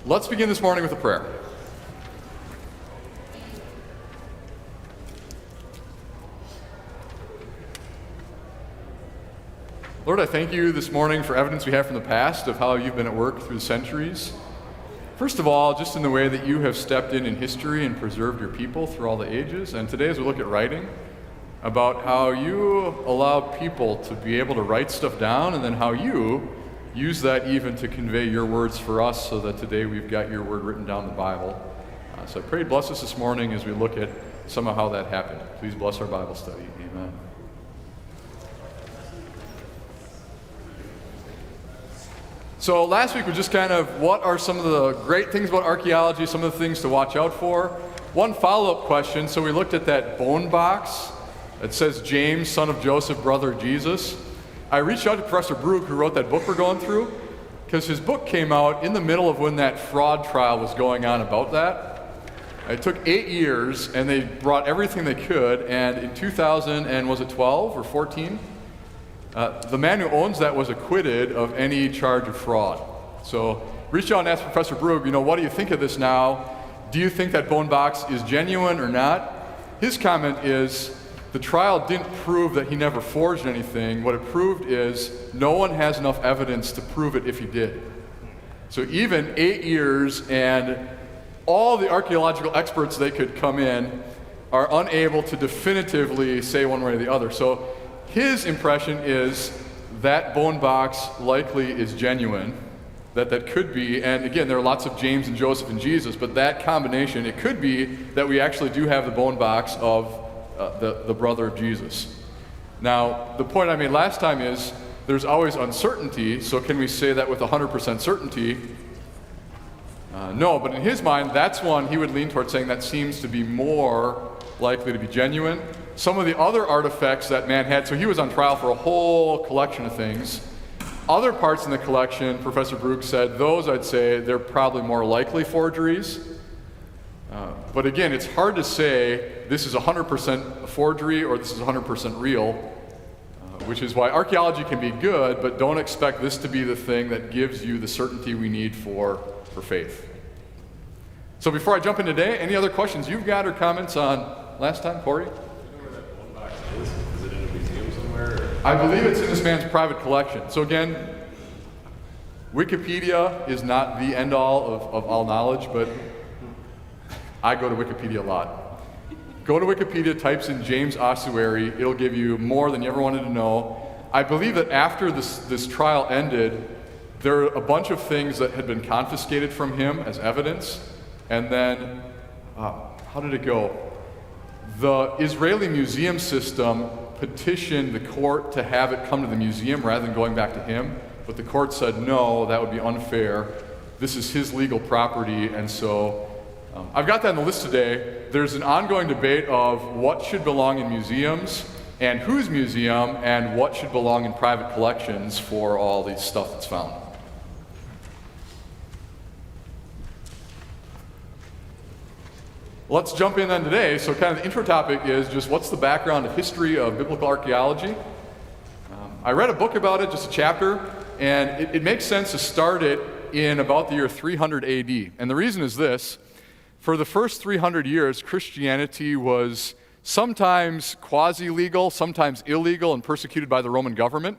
Let's begin this morning with a prayer. Lord, I thank you this morning for evidence we have from the past of how you've been at work through the centuries. First of all, just in the way that you have stepped in history and preserved your people through all the ages. And today as we look at writing, about how you allow people to be able to write stuff down and then how you use that even to convey your words for us so that today we've got your word written down in the Bible. So I pray bless us this morning as we look at some of how that happened. Please bless our Bible study. Amen. So last week was just kind of what are some of the great things about archaeology, some of the things to watch out for. One follow-up question, so we looked at that bone box. It says James, son of Joseph, brother of Jesus. I reached out to Professor Brugge, who wrote that book we're going through, because his book came out in the middle of when that fraud trial was going on about that. It took 8 years, and they brought everything they could, and in 2000, and was it 12 or 14? The man who owns that was acquitted of any charge of fraud. So reached out and asked Professor Brugge, what do you think of this now? Do you think that bone box is genuine or not? His comment is, the trial didn't prove that he never forged anything. What it proved is no one has enough evidence to prove it if he did. So even 8 years and all the archaeological experts they could come in are unable to definitively say one way or the other. So his impression is that bone box likely is genuine, that could be, and again, there are lots of James and Joseph and Jesus, but that combination, it could be that we actually do have the bone box of the brother of Jesus. Now, the point I made last time is there's always uncertainty, so can we say that with 100% certainty? No, but in his mind, that's one he would lean towards saying that seems to be more likely to be genuine. Some of the other artifacts that man had, so he was on trial for a whole collection of things. Other parts in the collection, Professor Brugge said, those I'd say they're probably more likely forgeries. But again, it's hard to say this is 100% a forgery or this is 100% real, which is why archaeology can be good, but don't expect this to be the thing that gives you the certainty we need for faith. So before I jump in today, any other questions you've got or comments on last time, Corey? Do you know where that bone box is? Is it in a museum somewhere? Or? I believe it's in this man's private collection. So again, Wikipedia is not the end-all of all knowledge, but I go to Wikipedia a lot. Go to Wikipedia, types in James Ossuary, it'll give you more than you ever wanted to know. I believe that after this trial ended, there are a bunch of things that had been confiscated from him as evidence, and then, how did it go? The Israeli museum system petitioned the court to have it come to the museum rather than going back to him, but the court said no, that would be unfair. This is his legal property, and so I've got that on the list today. There's an ongoing debate of what should belong in museums and whose museum and what should belong in private collections for all the stuff that's found. Let's jump in then today. So kind of the intro topic is just what's the background of history of biblical archaeology. I read a book about it, just a chapter, and it makes sense to start it in about the year 300 AD. And the reason is this. For the first 300 years, Christianity was sometimes quasi-legal, sometimes illegal, and persecuted by the Roman government.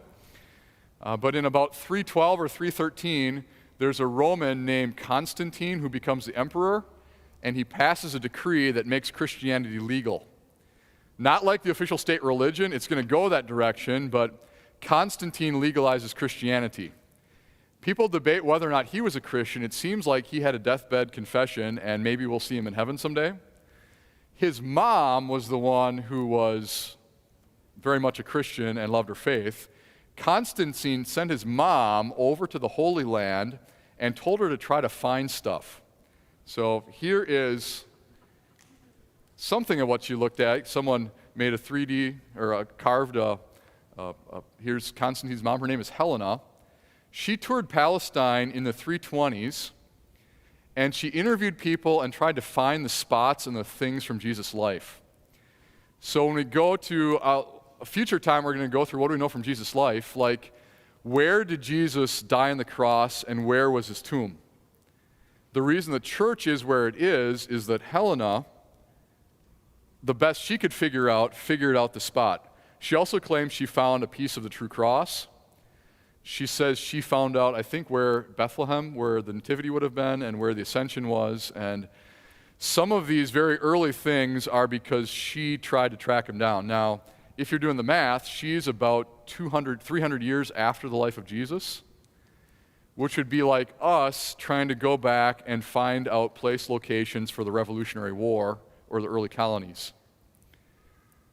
But in about 312 or 313, there's a Roman named Constantine who becomes the emperor, and he passes a decree that makes Christianity legal. Not like the official state religion, it's going to go that direction, but Constantine legalizes Christianity. People debate whether or not he was a Christian. It seems like he had a deathbed confession, and maybe we'll see him in heaven someday. His mom was the one who was very much a Christian and loved her faith. Constantine sent his mom over to the Holy Land and told her to try to find stuff. So here is something of what you looked at. Someone made a 3D or carved here's Constantine's mom. Her name is Helena. She toured Palestine in the 320s, and she interviewed people and tried to find the spots and the things from Jesus' life. So when we go to a future time, we're going to go through what do we know from Jesus' life, like where did Jesus die on the cross and where was his tomb? the reason the church is where it is that Helena, the best she could figured out the spot. She also claims she found a piece of the true cross. She says she found out, I think, where Bethlehem, where the nativity would have been, and where the ascension was. And some of these very early things are because she tried to track him down. Now, if you're doing the math, she's about 300 years after the life of Jesus, which would be like us trying to go back and find out place locations for the Revolutionary War or the early colonies,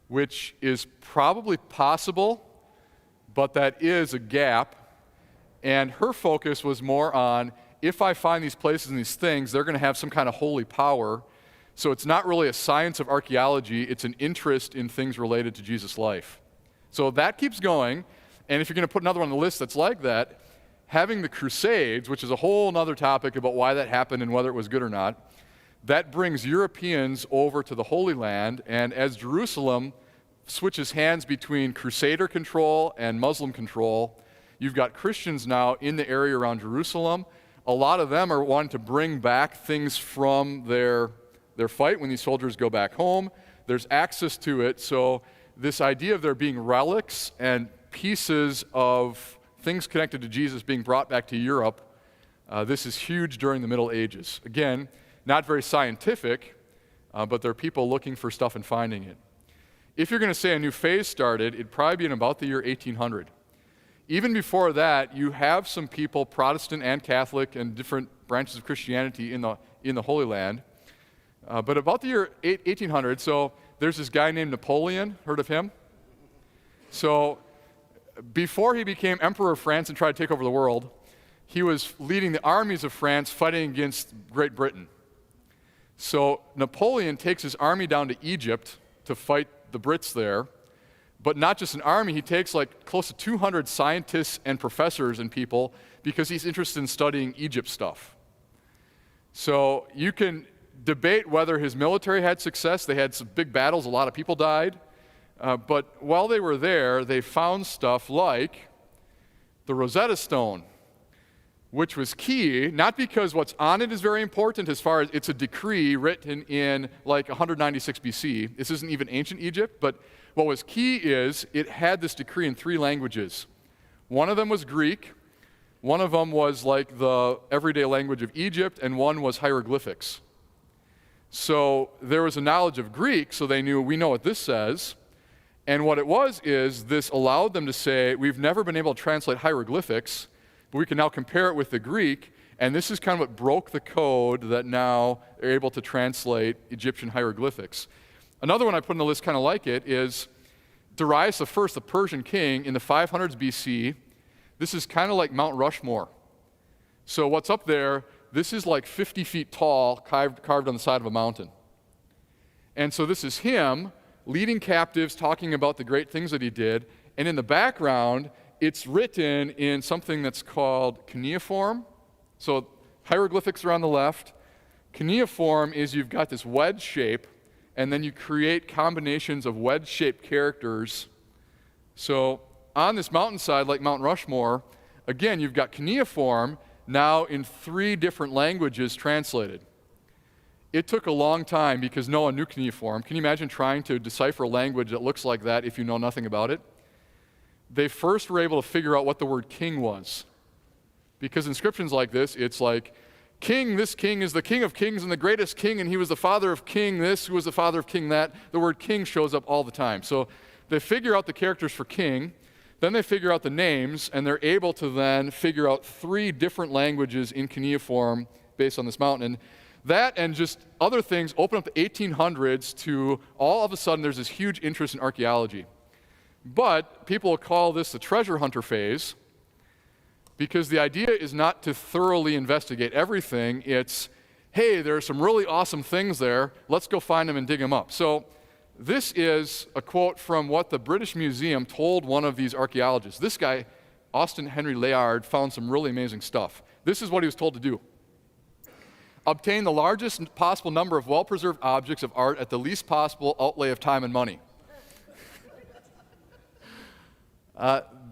which is probably possible, but that is a gap. And her focus was more on, if I find these places and these things, they're going to have some kind of holy power. So it's not really a science of archaeology, it's an interest in things related to Jesus' life. So that keeps going, and if you're going to put another one on the list that's like that, having the crusades, which is a whole other topic about why that happened and whether it was good or not, that brings Europeans over to the Holy Land, and as Jerusalem switches hands between Crusader control and Muslim control, you've got Christians now in the area around Jerusalem. A lot of them are wanting to bring back things from their fight when these soldiers go back home. There's access to it, so this idea of there being relics and pieces of things connected to Jesus being brought back to Europe, this is huge during the Middle Ages. Again, not very scientific, but there are people looking for stuff and finding it. If you're going to say a new phase started, it'd probably be in about the year 1800. Even before that, you have some people, Protestant and Catholic and different branches of Christianity in the Holy Land. But about the year 1800, so there's this guy named Napoleon. Heard of him? So before he became emperor of France and tried to take over the world, he was leading the armies of France fighting against Great Britain. So Napoleon takes his army down to Egypt to fight the Brits there, but not just an army, he takes like close to 200 scientists and professors and people because he's interested in studying Egypt stuff. So you can debate whether his military had success. They had some big battles, a lot of people died. But while they were there, they found stuff like the Rosetta Stone, which was key, not because what's on it is very important as far as it's a decree written in like 196 BC. This isn't even ancient Egypt, but what was key is it had this decree in 3 languages. One of them was Greek, one of them was like the everyday language of Egypt, and one was hieroglyphics. So there was a knowledge of Greek, so they knew, we know what this says. And what it was is this allowed them to say, we've never been able to translate hieroglyphics, but we can now compare it with the Greek, and this is kind of what broke the code that now they're able to translate Egyptian hieroglyphics. Another one I put on the list kind of like it is Darius I, the Persian king, in the 500s BC. This is kind of like Mount Rushmore. So what's up there, this is like 50 feet tall, carved on the side of a mountain. And so this is him leading captives, talking about the great things that he did, and in the background, it's written in something that's called cuneiform. So hieroglyphics are on the left. Cuneiform is you've got this wedge shape, and then you create combinations of wedge-shaped characters. So on this mountainside, like Mount Rushmore, again, you've got cuneiform now in 3 different languages translated. It took a long time because no one knew cuneiform. Can you imagine trying to decipher a language that looks like that if you know nothing about it? They first were able to figure out what the word king was. Because inscriptions like this, it's like, king, this king is the king of kings and the greatest king, and he was the father of king this, who was the father of king that. The word king shows up all the time. So they figure out the characters for king, then they figure out the names, and they're able to then figure out 3 different languages in cuneiform based on this mountain. And that and just other things open up the 1800s to all of a sudden there's this huge interest in archaeology. But people will call this the treasure hunter phase because the idea is not to thoroughly investigate everything. It's, hey, there are some really awesome things there. Let's go find them and dig them up. So this is a quote from what the British Museum told one of these archaeologists. This guy, Austin Henry Layard, found some really amazing stuff. This is what he was told to do. Obtain the largest possible number of well-preserved objects of art at the least possible outlay of time and money.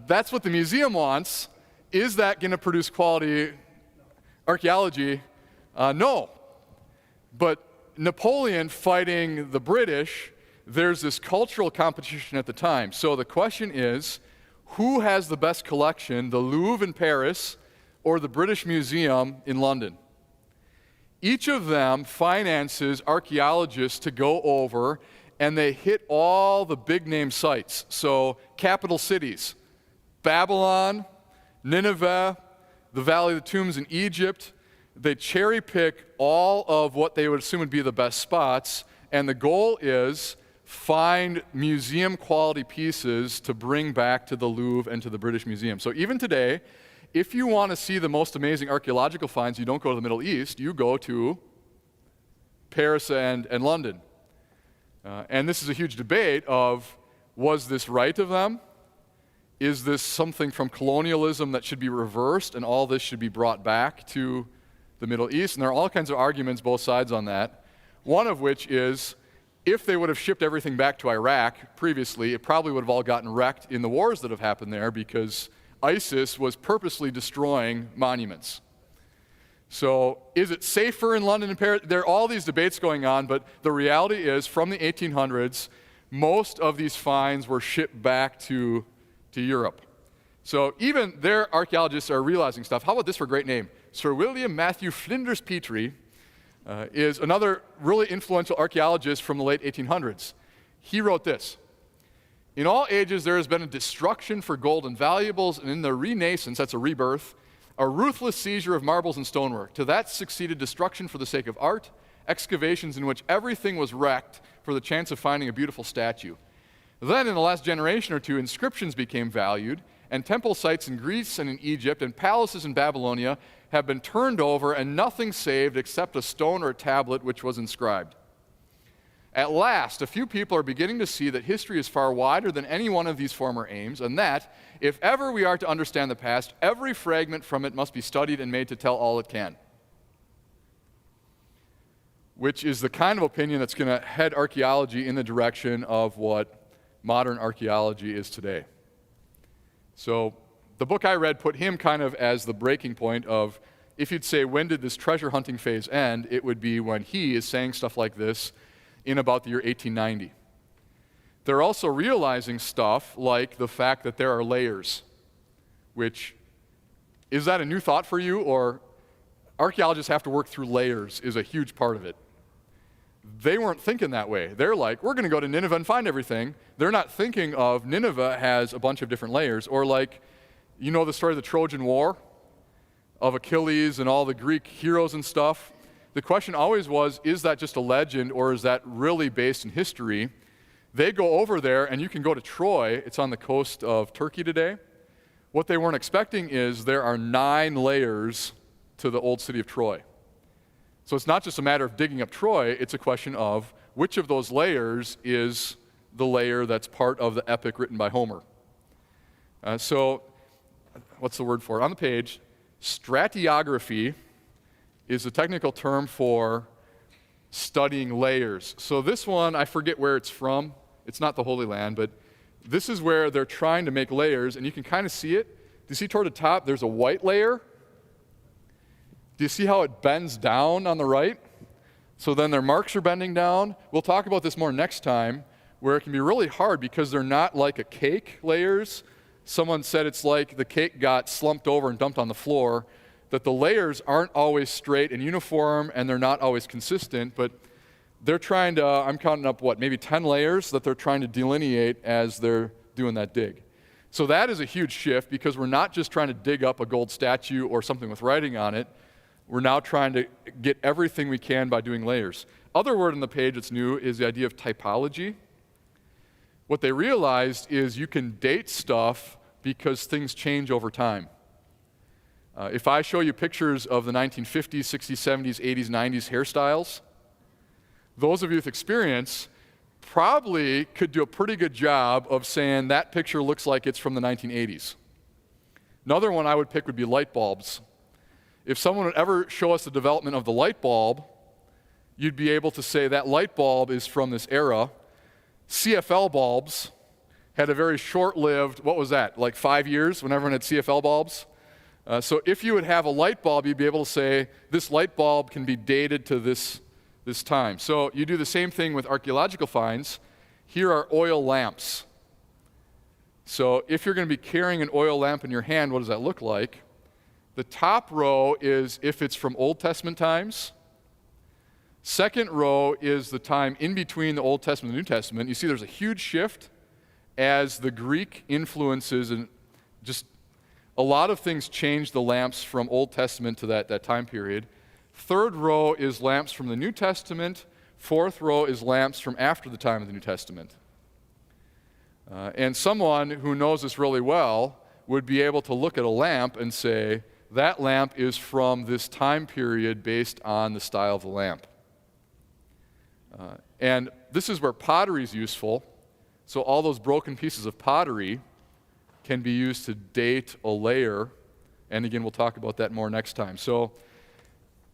That's what the museum wants. Is that going to produce quality archaeology? No. But Napoleon fighting the British, there's this cultural competition at the time. So the question is, who has the best collection, the Louvre in Paris or the British Museum in London? Each of them finances archaeologists to go over, and they hit all the big name sites. So capital cities, Babylon, Nineveh, the Valley of the Tombs in Egypt. They cherry pick all of what they would assume would be the best spots, and the goal is find museum quality pieces to bring back to the Louvre and to the British Museum. So even today, if you want to see the most amazing archaeological finds, you don't go to the Middle East, you go to Paris and London. And this is a huge debate of, was this right of them? Is this something from colonialism that should be reversed and all this should be brought back to the Middle East? And there are all kinds of arguments, both sides on that. One of which is, if they would have shipped everything back to Iraq previously, it probably would have all gotten wrecked in the wars that have happened there because ISIS was purposely destroying monuments. So is it safer in London and Paris? There are all these debates going on, but the reality is, from the 1800s, most of these finds were shipped back to Europe. So even their archaeologists are realizing stuff. How about this for a great name? Sir William Matthew Flinders Petrie is another really influential archaeologist from the late 1800s. He wrote this: "In all ages there has been a destruction for gold and valuables, and in the Renaissance," that's a rebirth, "a ruthless seizure of marbles and stonework. To that succeeded destruction for the sake of art, excavations in which everything was wrecked for the chance of finding a beautiful statue. Then, in the last generation or two, inscriptions became valued, and temple sites in Greece and in Egypt and palaces in Babylonia have been turned over, and nothing saved except a stone or a tablet which was inscribed. At last, a few people are beginning to see that history is far wider than any one of these former aims, and that, if ever we are to understand the past, every fragment from it must be studied and made to tell all it can." Which is the kind of opinion that's going to head archaeology in the direction of what modern archaeology is today. So the book I read put him kind of as the breaking point of, if you'd say, when did this treasure hunting phase end, it would be when he is saying stuff like this in about the year 1890. They're also realizing stuff like the fact that there are layers, which, is that a new thought for you? Or archaeologists have to work through layers is a huge part of it. They weren't thinking that way. They're like, we're going to go to Nineveh and find everything. They're not thinking of Nineveh has a bunch of different layers. Or like, you know the story of the Trojan War, of Achilles and all the Greek heroes and stuff? The question always was, is that just a legend or is that really based in history? They go over there, and you can go to Troy. It's on the coast of Turkey today. What they weren't expecting is there are 9 layers to the old city of Troy. So it's not just a matter of digging up Troy, it's a question of which of those layers is the layer that's part of the epic written by Homer. So, what's the word for it? On the page, stratigraphy is a technical term for studying layers. So this one, I forget where it's from. It's not the Holy Land, but this is where they're trying to make layers, and you can kind of see it. Do you see toward the top, there's a white layer? Do you see how it bends down on the right? So then their marks are bending down. We'll talk about this more next time, where it can be really hard because they're not like a cake layers. Someone said it's like the cake got slumped over and dumped on the floor, that the layers aren't always straight and uniform, and they're not always consistent, but they're trying to, I'm counting up, maybe 10 layers that they're trying to delineate as they're doing that dig. So that is a huge shift, because we're not just trying to dig up a gold statue or something with writing on it. We're now trying to get everything we can by doing layers. Other word on the page that's new is the idea of typology. What they realized is you can date stuff because things change over time. If I show you pictures of the 1950s, 60s, 70s, 80s, 90s hairstyles, those of you with experience probably could do a pretty good job of saying that picture looks like it's from the 1980s. Another one I would pick would be light bulbs. If someone would ever show us the development of the light bulb, you'd be able to say that light bulb is from this era. CFL bulbs had a very short-lived, what was that, like 5 years when everyone had CFL bulbs? So if you would have a light bulb, you'd be able to say, this light bulb can be dated to this time. So you do the same thing with archaeological finds. Here are oil lamps. So if you're going to be carrying an oil lamp in your hand, what does that look like? The top row is if it's from Old Testament times. Second row is the time in between the Old Testament and the New Testament. You see there's a huge shift as the Greek influences and just a lot of things changed the lamps from Old Testament to that time period. Third row is lamps from the New Testament. Fourth row is lamps from after the time of the New Testament. And someone who knows this really well would be able to look at a lamp and say, that lamp is from this time period based on the style of the lamp. And this is where pottery is useful. So all those broken pieces of pottery can be used to date a layer. And again, we'll talk about that more next time. So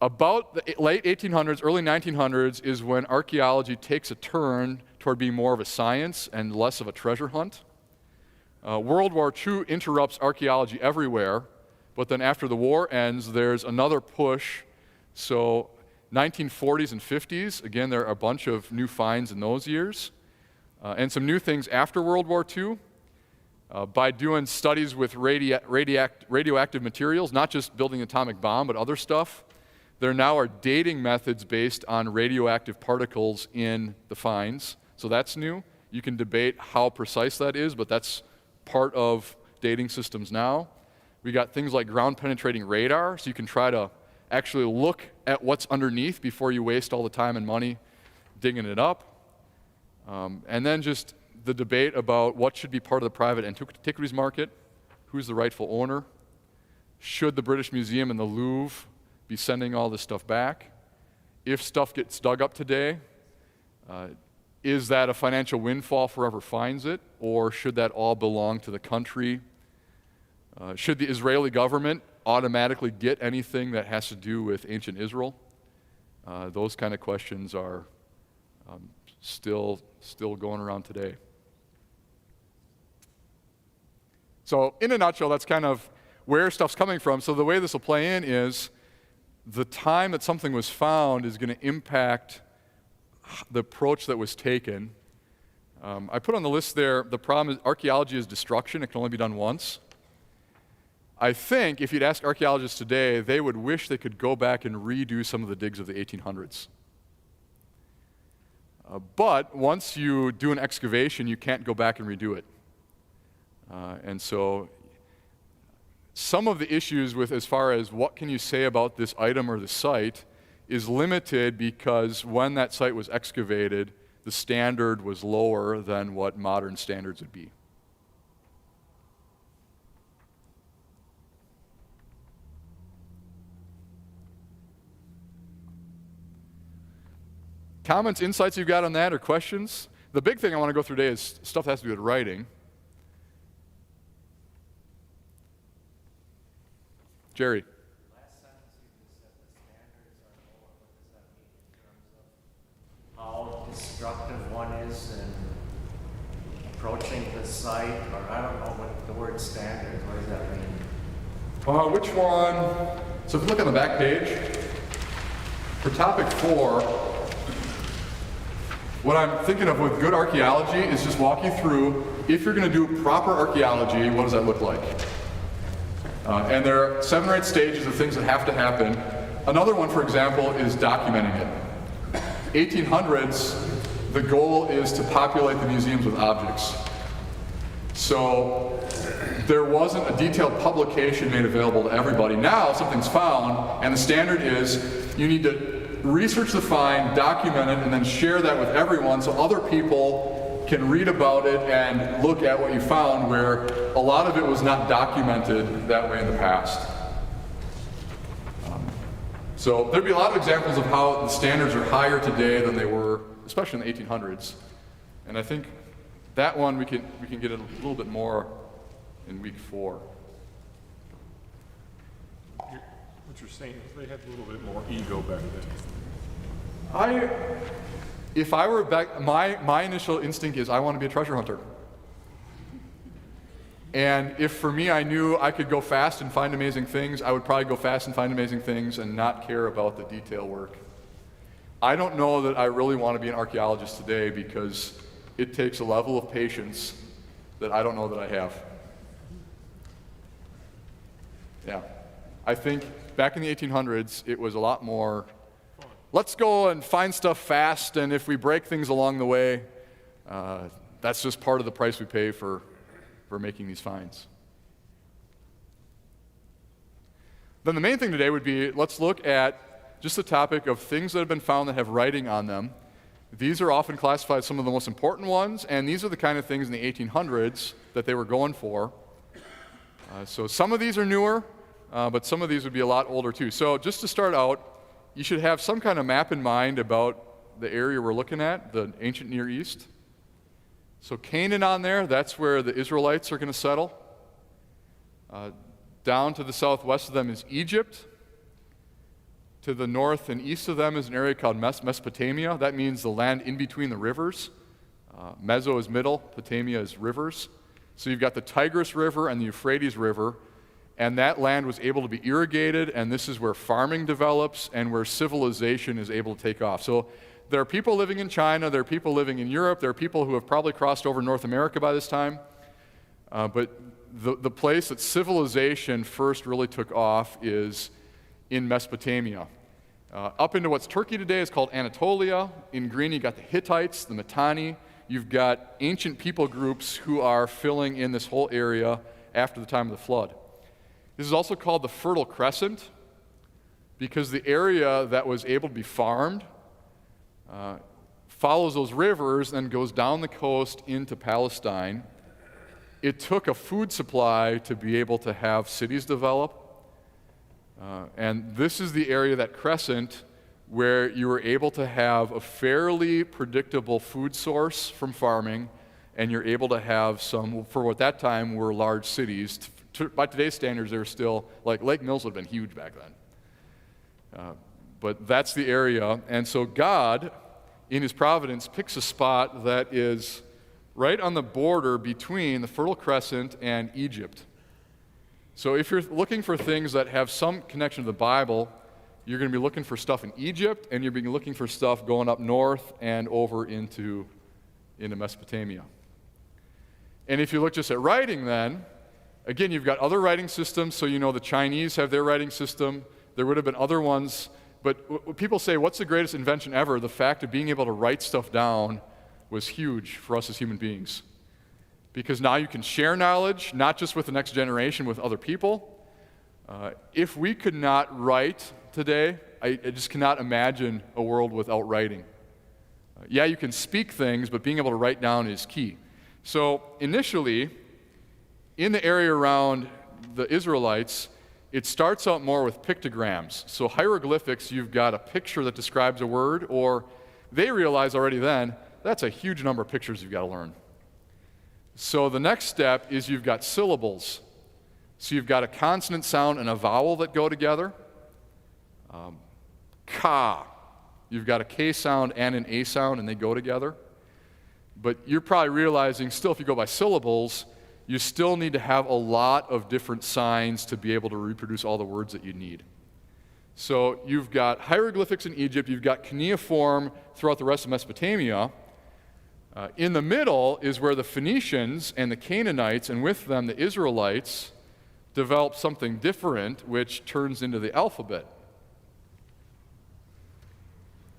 about the late 1800s, early 1900s is when archaeology takes a turn toward being more of a science and less of a treasure hunt. World War II interrupts archaeology everywhere, but then after the war ends, there's another push. So 1940s and 50s, again, there are a bunch of new finds in those years. And some new things after World War II. By doing studies with radioactive materials, not just building an atomic bomb, but other stuff, there now are dating methods based on radioactive particles in the finds. So that's new. You can debate how precise that is, but that's part of dating systems now. We got things like ground-penetrating radar, so you can try to actually look at what's underneath before you waste all the time and money digging it up. And then just the debate about what should be part of the private antiquities market, who's the rightful owner, should the British Museum and the Louvre be sending all this stuff back? If stuff gets dug up today, is that a financial windfall for whoever finds it, or should that all belong to the country? Should the Israeli government automatically get anything that has to do with ancient Israel? Those kind of questions are still going around today. So in a nutshell, that's kind of where stuff's coming from. So the way this will play in is the time that something was found is going to impact the approach that was taken. I put on the list there, the problem is archaeology is destruction. It can only be done once. I think if you'd ask archaeologists today, they would wish they could go back and redo some of the digs of the 1800s. But once you do an excavation, you can't go back and redo it. And so some of the issues with as far as what can you say about this item or the site is limited because when that site was excavated, the standard was lower than what modern standards would be. Comments, insights you've got on that, or questions? The big thing I want to go through today is stuff that has to do with writing. Jerry. Last sentence you just said the standards are lower. What does that mean in terms of how destructive one is in approaching the site? Or I don't know what the word standards, what does that mean? Which one? So if you look on the back page, for topic 4, what I'm thinking of with good archaeology is just walk you through, if you're going to do proper archaeology, what does that look like? And there are 7 or 8 stages of things that have to happen. Another one, for example, is documenting it. 1800s, the goal is to populate the museums with objects. So there wasn't a detailed publication made available to everybody. Now something's found, and the standard is you need to research the find, document it, and then share that with everyone so other people can read about it and look at what you found, where a lot of it was not documented that way in the past. So there'd be a lot of examples of how the standards are higher today than they were, especially in the 1800s. And I think that one we can get a little bit more in week 4. What you're saying is they had a little bit more ego back then. If I were back, my initial instinct is I want to be a treasure hunter. And if for me I knew I could go fast and find amazing things, I would probably go fast and find amazing things and not care about the detail work. I don't know that I really want to be an archaeologist today because it takes a level of patience that I don't know that I have. Yeah. I think back in the 1800s, it was a lot more, let's go and find stuff fast, and if we break things along the way, that's just part of the price we pay for making these finds. Then the main thing today would be, let's look at just the topic of things that have been found that have writing on them. These are often classified as some of the most important ones, and these are the kind of things in the 1800s that they were going for. So some of these are newer, but some of these would be a lot older too. So just to start out, you should have some kind of map in mind about the area we're looking at, the ancient Near East. So Canaan on there, that's where the Israelites are going to settle. Down to the southwest of them is Egypt. To the north and east of them is an area called Mesopotamia. That means the land in between the rivers. Meso is middle, Potamia is rivers. So you've got the Tigris River and the Euphrates River, and that land was able to be irrigated, and this is where farming develops and where civilization is able to take off. So there are people living in China, there are people living in Europe, there are people who have probably crossed over North America by this time, but the place that civilization first really took off is in Mesopotamia. Up into what's Turkey today is called Anatolia. In green, you got the Hittites, the Mitanni. You've got ancient people groups who are filling in this whole area after the time of the flood. This is also called the Fertile Crescent because the area that was able to be farmed follows those rivers and goes down the coast into Palestine. It took a food supply to be able to have cities develop. And this is the area, that crescent, where you were able to have a fairly predictable food source from farming, and you're able to have some, for what that time were large cities. By today's standards, they're still, like Lake Mills would have been huge back then. But that's the area. And so God, in his providence, picks a spot that is right on the border between the Fertile Crescent and Egypt. So if you're looking for things that have some connection to the Bible, you're going to be looking for stuff in Egypt, and you're going to be looking for stuff going up north and over into Mesopotamia. And if you look just at writing then, again, you've got other writing systems. So you know the Chinese have their writing system. There would have been other ones. But people say, what's the greatest invention ever? The fact of being able to write stuff down was huge for us as human beings. Because now you can share knowledge, not just with the next generation, with other people. If we could not write today, I just cannot imagine a world without writing. Yeah, you can speak things, but being able to write down is key. So initially, in the area around the Israelites, it starts out more with pictograms. So hieroglyphics, you've got a picture that describes a word, or they realize already then, that's a huge number of pictures you've got to learn. So the next step is you've got syllables. So you've got a consonant sound and a vowel that go together. Ka. You've got a K sound and an A sound, and they go together. But you're probably realizing still, if you go by syllables, you still need to have a lot of different signs to be able to reproduce all the words that you need. So you've got hieroglyphics in Egypt, you've got cuneiform throughout the rest of Mesopotamia. In the middle is where the Phoenicians and the Canaanites, and with them the Israelites, developed something different, which turns into the alphabet.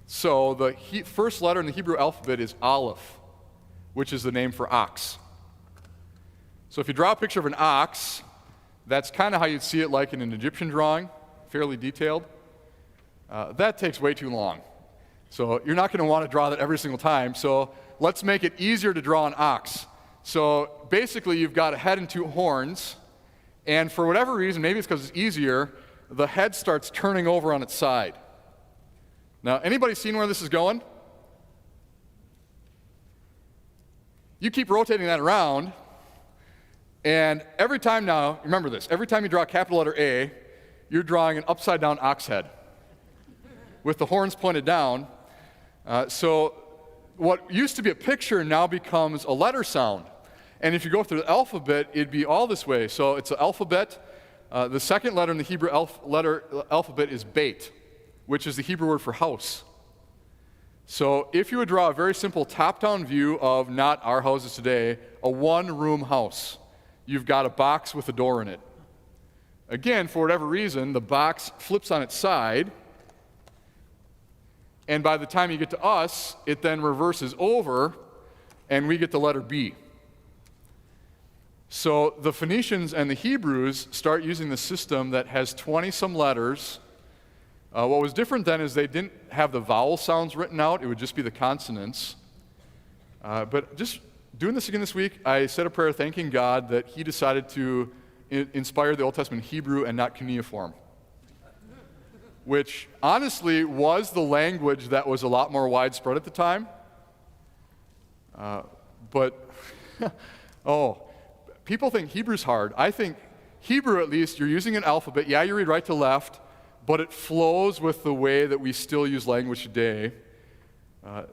So the first letter in the Hebrew alphabet is Aleph, which is the name for ox. So if you draw a picture of an ox, that's kind of how you'd see it like in an Egyptian drawing, fairly detailed. That takes way too long. So you're not going to want to draw that every single time. So let's make it easier to draw an ox. So basically you've got a head and two horns, and for whatever reason, maybe it's because it's easier, the head starts turning over on its side. Now, anybody seen where this is going? You keep rotating that around, and every time now, remember this, every time you draw a capital letter A, you're drawing an upside-down ox head with the horns pointed down. So what used to be a picture now becomes a letter sound. And if you go through the alphabet, it'd be all this way. So it's an alphabet. The second letter in the Hebrew alphabet is Beit, which is the Hebrew word for house. So if you would draw a very simple top-down view of not our houses today, a one-room house, you've got a box with a door in it. Again, for whatever reason, the box flips on its side, and by the time you get to us, it then reverses over, and we get the letter B. So the Phoenicians and the Hebrews start using the system that has 20-some letters. What was different then is they didn't have the vowel sounds written out. It would just be the consonants. But just doing this again this week, I said a prayer thanking God that he decided to inspire the Old Testament Hebrew and not cuneiform, which honestly was the language that was a lot more widespread at the time. People think Hebrew's hard. I think Hebrew, at least, you're using an alphabet. Yeah, you read right to left, but it flows with the way that we still use language today.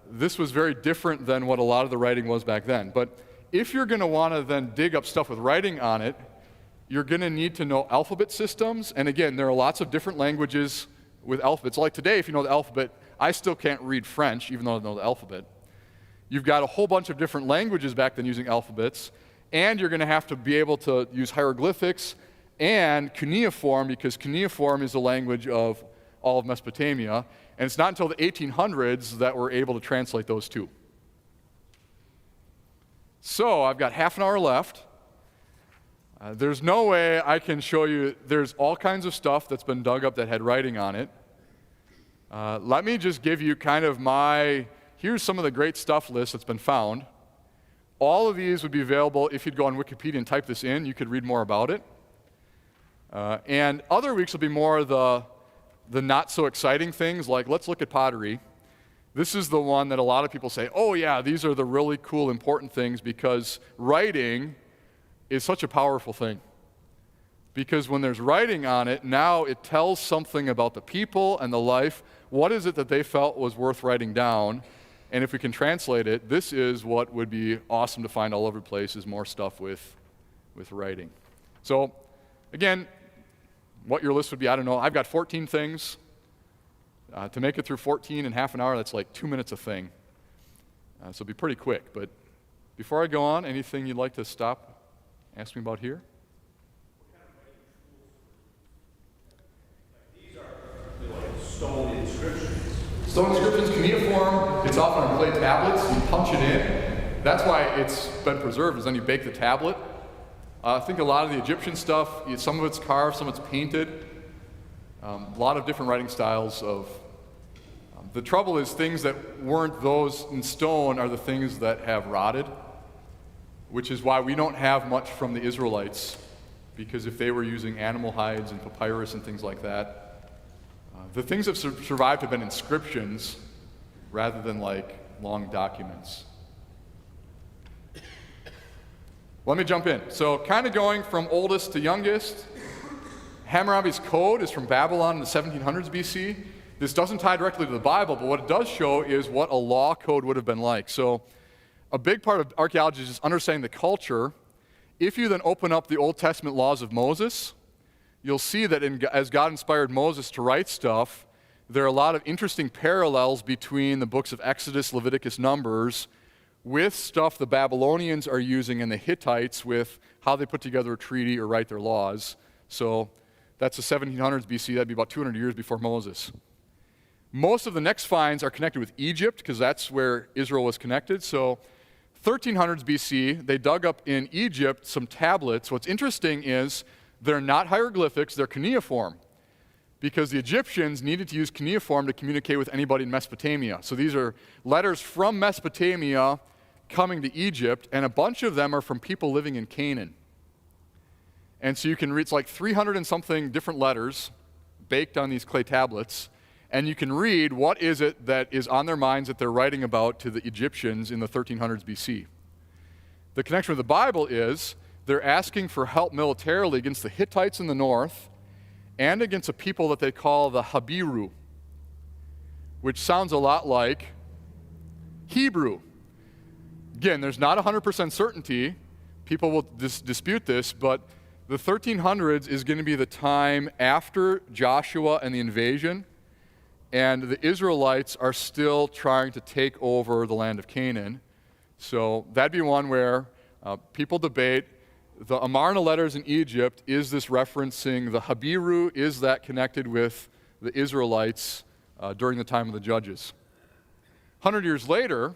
This was very different than what a lot of the writing was back then. But if you're going to want to then dig up stuff with writing on it, you're going to need to know alphabet systems. And again, there are lots of different languages with alphabets. Like today, if you know the alphabet, I still can't read French, even though I know the alphabet. You've got a whole bunch of different languages back then using alphabets. And you're going to have to be able to use hieroglyphics and cuneiform, because cuneiform is the language of all of Mesopotamia. And it's not until the 1800s that we're able to translate those two. So I've got half an hour left. There's no way I can show you. There's all kinds of stuff that's been dug up that had writing on it. Let me just give you kind of here's some of the great stuff list that's been found. All of these would be available if you'd go on Wikipedia and type this in. You could read more about it. And other weeks will be more the not so exciting things, like let's look at pottery. This is the one that a lot of people say, oh yeah, these are the really cool, important things, because writing is such a powerful thing. Because when there's writing on it, now it tells something about the people and the life. What is it that they felt was worth writing down? And if we can translate it, this is what would be awesome to find all over the place, is more stuff with writing. So, again, what your list would be, I don't know. I've got 14 things. To make it through 14 in half an hour, that's like 2 minutes a thing. So it'll be pretty quick. But before I go on, anything you'd like to stop, ask me about here? These are like stone inscriptions. Stone inscriptions, cuneiform, it's often on clay tablets. You punch it in. That's why it's been preserved, is then you bake the tablet. I think a lot of the Egyptian stuff, some of it's carved, some of it's painted. A lot of different writing styles of... the trouble is things that weren't those in stone are the things that have rotted, which is why we don't have much from the Israelites, because if they were using animal hides and papyrus and things like that, the things that survived have been inscriptions rather than like long documents. Let me jump in. So kind of going from oldest to youngest, Hammurabi's code is from Babylon in the 1700s BC. This doesn't tie directly to the Bible, but what it does show is what a law code would have been like. So a big part of archaeology is just understanding the culture. If you then open up the Old Testament laws of Moses, you'll see that as God inspired Moses to write stuff, there are a lot of interesting parallels between the books of Exodus, Leviticus, Numbers, with stuff the Babylonians are using and the Hittites with how they put together a treaty or write their laws. So that's the 1700s BC. That'd be about 200 years before Moses. Most of the next finds are connected with Egypt, because that's where Israel was connected. So 1300s BC, they dug up in Egypt some tablets. What's interesting is they're not hieroglyphics, they're cuneiform, because the Egyptians needed to use cuneiform to communicate with anybody in Mesopotamia. So these are letters from Mesopotamia coming to Egypt, and a bunch of them are from people living in Canaan. And so you can read, it's like 300 and something different letters baked on these clay tablets, and you can read what is it that is on their minds that they're writing about to the Egyptians in the 1300s BC. The connection with the Bible is they're asking for help militarily against the Hittites in the north and against a people that they call the Habiru, which sounds a lot like Hebrew. Again, there's not 100% certainty, people will dispute this, but the 1300s is going to be the time after Joshua and the invasion, and the Israelites are still trying to take over the land of Canaan. So that'd be one where people debate. The Amarna letters in Egypt, is this referencing the Habiru? Is that connected with the Israelites during the time of the Judges? 100 years later,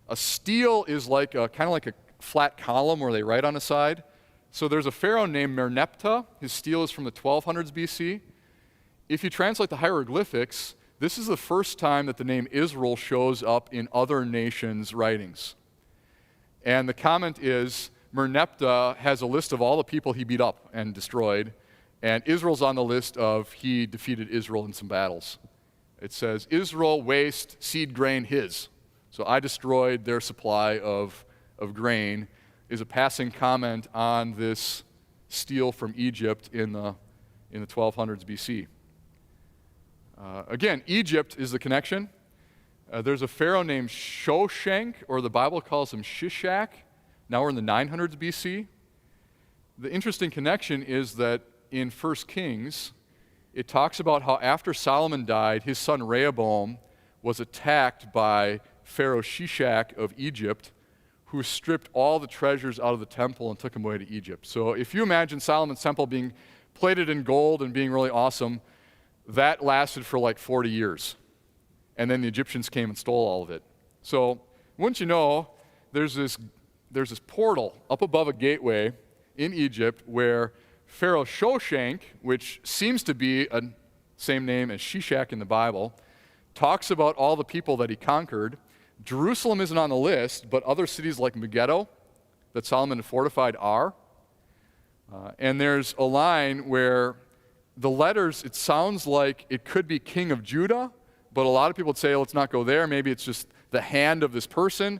a stele is like kind of like a flat column where they write on the side. So there's a pharaoh named Merneptah. His stele is from the 1200s BC. If you translate the hieroglyphics, this is the first time that the name Israel shows up in other nations' writings. And the comment is, Merneptah has a list of all the people he beat up and destroyed, and Israel's on the list of he defeated Israel in some battles. It says, Israel waste seed grain his. So I destroyed their supply of grain, is a passing comment on this stele from Egypt in the 1200s BC. Again, Egypt is the connection. There's a pharaoh named Shoshenq, or the Bible calls him Shishak. Now we're in the 900s BC. The interesting connection is that in 1 Kings, it talks about how after Solomon died, his son Rehoboam was attacked by Pharaoh Shishak of Egypt, who stripped all the treasures out of the temple and took them away to Egypt. So if you imagine Solomon's temple being plated in gold and being really awesome, that lasted for like 40 years. And then the Egyptians came and stole all of it. So wouldn't you know, there's this portal up above a gateway in Egypt where Pharaoh Shoshenq, which seems to be a same name as Shishak in the Bible, talks about all the people that he conquered. Jerusalem isn't on the list, but other cities like Megiddo that Solomon had fortified are. And there's a line where the letters, it sounds like it could be king of Judah, but a lot of people would say, let's not go there. Maybe it's just the hand of this person.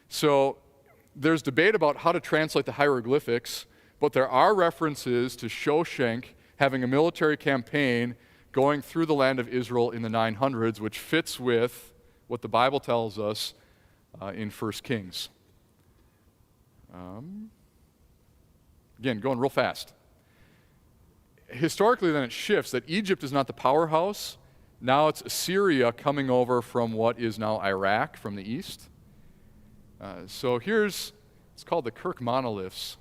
So there's debate about how to translate the hieroglyphics, but there are references to Shoshenq having a military campaign going through the land of Israel in the 900s, which fits with what the Bible tells us in 1 Kings. Again, going real fast. Historically, then it shifts that Egypt is not the powerhouse. Now it's Assyria coming over from what is now Iraq from the east. So it's called the Kirk monoliths.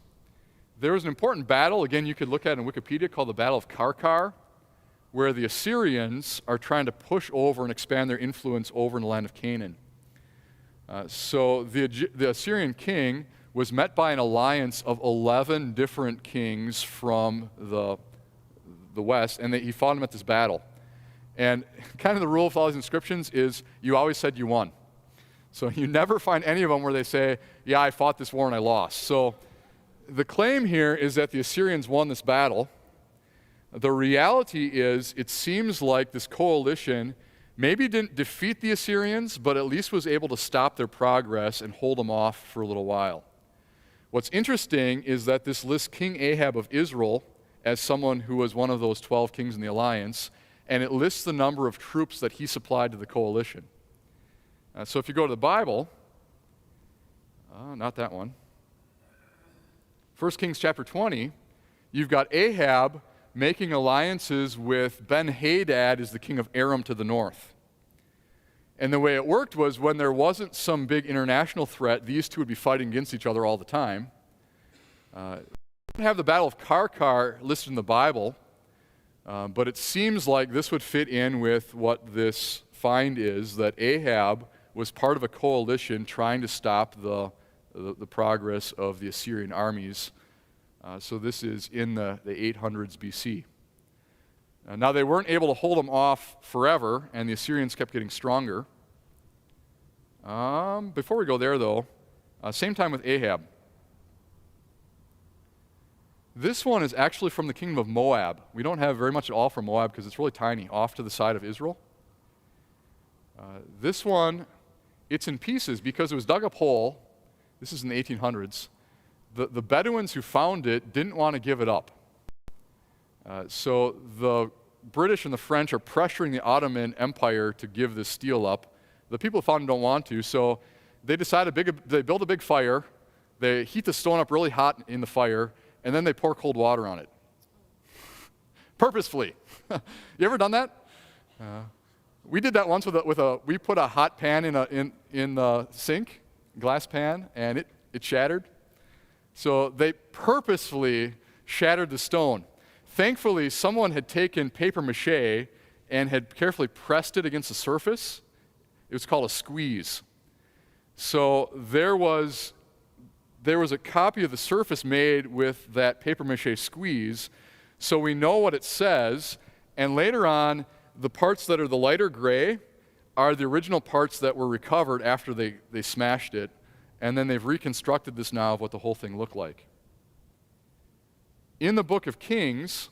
There was an important battle, again, you could look at it in Wikipedia, called the Battle of Karkar, where the Assyrians are trying to push over and expand their influence over in the land of Canaan. So the Assyrian king was met by an alliance of 11 different kings from the west, and he fought him at this battle. And kind of the rule of all these inscriptions is you always said you won. So you never find any of them where they say, yeah, I fought this war and I lost. So the claim here is that the Assyrians won this battle. The reality is it seems like this coalition maybe didn't defeat the Assyrians, but at least was able to stop their progress and hold them off for a little while. What's interesting is that this lists King Ahab of Israel as someone who was one of those 12 kings in the alliance, and it lists the number of troops that he supplied to the coalition. So if you go to the Bible, not that one, 1 Kings chapter 20, you've got Ahab making alliances with Ben-Hadad as the king of Aram to the north. And the way it worked was when there wasn't some big international threat, these two would be fighting against each other all the time. We don't have the Battle of Karkar listed in the Bible, but it seems like this would fit in with what this find is, that Ahab was part of a coalition trying to stop the progress of the Assyrian armies. So this is in the 800s BC. Now they weren't able to hold them off forever, and the Assyrians kept getting stronger. Before we go there, though, same time with Ahab. This one is actually from the kingdom of Moab. We don't have very much at all from Moab because it's really tiny, off to the side of Israel. This one, it's in pieces because it was dug up whole. This is in the 1800s. The Bedouins who found it didn't want to give it up. So the British and the French are pressuring the Ottoman Empire to give this stele up. The people who found it don't want to, so they decide they build a big fire. They heat the stone up really hot in the fire, and then they pour cold water on it. Purposefully. You ever done that? We did that once we put a hot pan in the sink, glass pan, and it shattered. So they purposefully shattered the stone. Thankfully, someone had taken paper mache and had carefully pressed it against the surface. It was called a squeeze. So there was a copy of the surface made with that paper mache squeeze, so we know what it says, and later on, the parts that are the lighter gray are the original parts that were recovered after they smashed it, and then they've reconstructed this now of what the whole thing looked like. In the book of Kings,